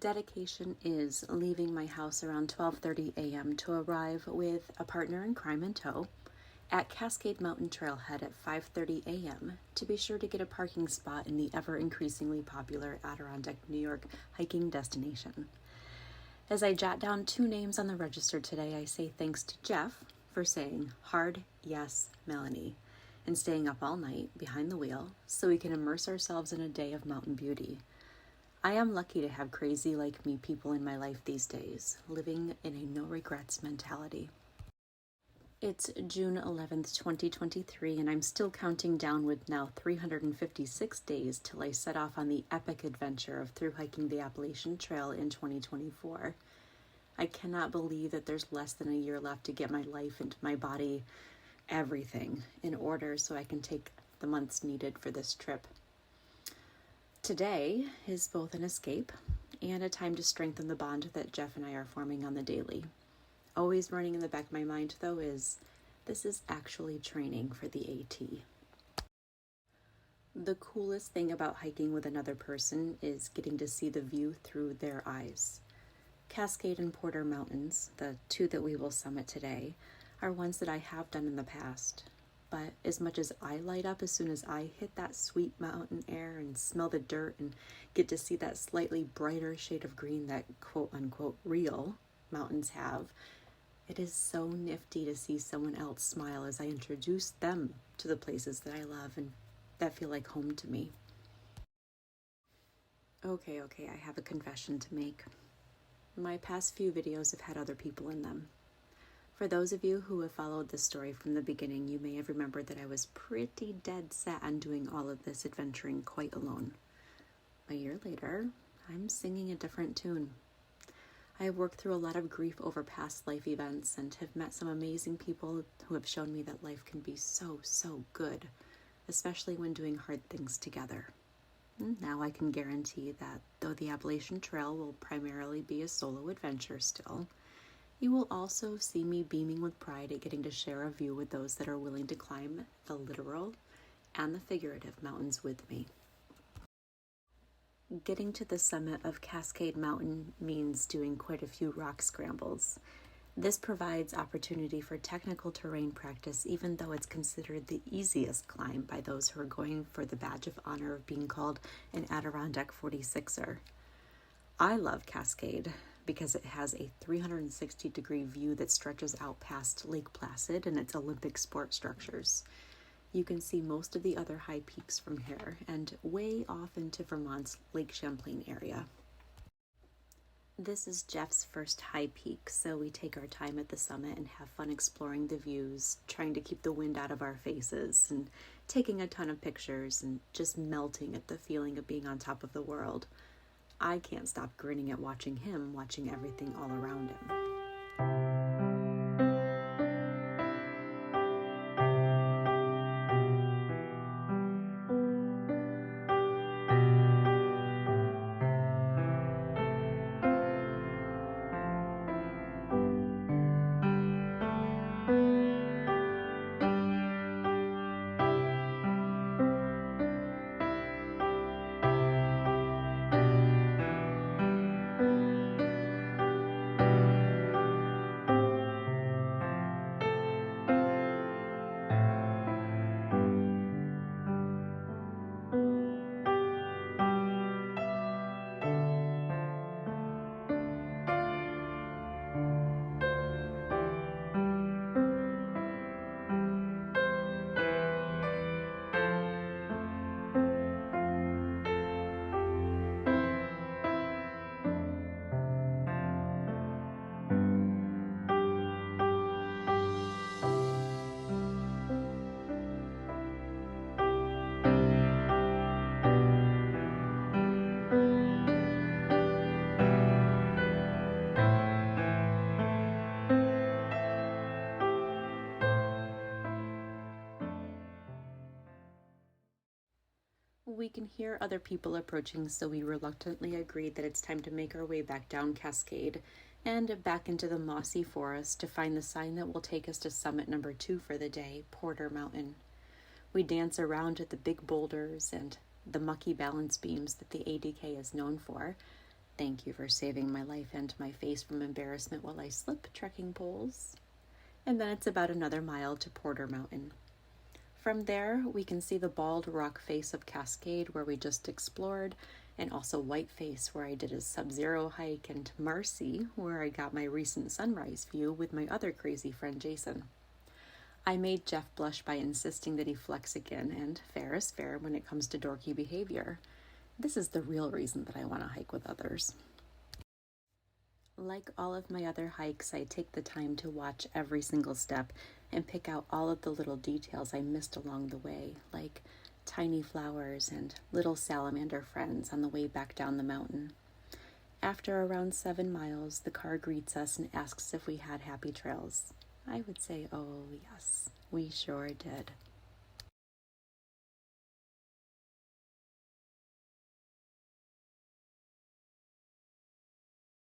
Dedication is leaving my house around 12:30 a.m. to arrive with a partner in crime in tow at Cascade Mountain Trailhead at 5:30 a.m. to be sure to get a parking spot in the ever-increasingly popular Adirondack, New York hiking destination. As I jot down 2 names on the register today, I say thanks to Jeff for saying hard yes, Melanie, and staying up all night behind the wheel so we can immerse ourselves in a day of mountain beauty. I am lucky to have crazy like me people in my life these days, living in a no regrets mentality. It's June 11th, 2023, and I'm still counting down with now 356 days till I set off on the epic adventure of through hiking the Appalachian Trail in 2024. I cannot believe that there's less than a year left to get my life into my body, everything, in order so I can take the months needed for this trip. Today is both an escape and a time to strengthen the bond that Jeff and I are forming on the daily. Always running in the back of my mind, though, is this is actually training for the AT. The coolest thing about hiking with another person is getting to see the view through their eyes. Cascade and Porter mountains, the 2 that we will summit today, are ones that I have done in the past. But as much as I light up as soon as I hit that sweet mountain air and smell the dirt and get to see that slightly brighter shade of green that quote-unquote real mountains have, it is so nifty to see someone else smile as I introduce them to the places that I love and that feel like home to me. Okay, I have a confession to make. My past few videos have had other people in them. For those of you who have followed this story from the beginning, you may have remembered that I was pretty dead set on doing all of this adventuring quite alone. A year later, I'm singing a different tune. I have worked through a lot of grief over past life events and have met some amazing people who have shown me that life can be so good, especially when doing hard things together. Now I can guarantee that though the Appalachian Trail will primarily be a solo adventure still, you will also see me beaming with pride at getting to share a view with those that are willing to climb the literal and the figurative mountains with me. Getting to the summit of Cascade Mountain means doing quite a few rock scrambles. This provides opportunity for technical terrain practice, even though it's considered the easiest climb by those who are going for the badge of honor of being called an Adirondack 46er. I love Cascade because it has a 360-degree view that stretches out past Lake Placid and its Olympic sport structures. You can see most of the other high peaks from here and way off into Vermont's Lake Champlain area. This is Jeff's first high peak, so we take our time at the summit and have fun exploring the views, trying to keep the wind out of our faces, and taking a ton of pictures and just melting at the feeling of being on top of the world. I can't stop grinning at watching him, watching everything all around him. We can hear other people approaching, so we reluctantly agreed that it's time to make our way back down Cascade and back into the mossy forest to find the sign that will take us to summit number 2 for the day, Porter Mountain. We dance around at the big boulders and the mucky balance beams that the ADK is known for, Thank you for saving my life and my face from embarrassment while I slip trekking poles. And then it's about another mile to Porter Mountain. From there, we can see the bald rock face of Cascade where we just explored, and also White Face where I did a sub-zero hike, and Marcy where I got my recent sunrise view with my other crazy friend Jason. I made Jeff blush by insisting that he flex again, and fair is fair when it comes to dorky behavior. This is the real reason that I want to hike with others. Like all of my other hikes, I take the time to watch every single step and pick out all of the little details I missed along the way, like tiny flowers and little salamander friends on the way back down the mountain. After around 7 miles, the car greets us and asks if we had happy trails. I would say, oh yes, we sure did.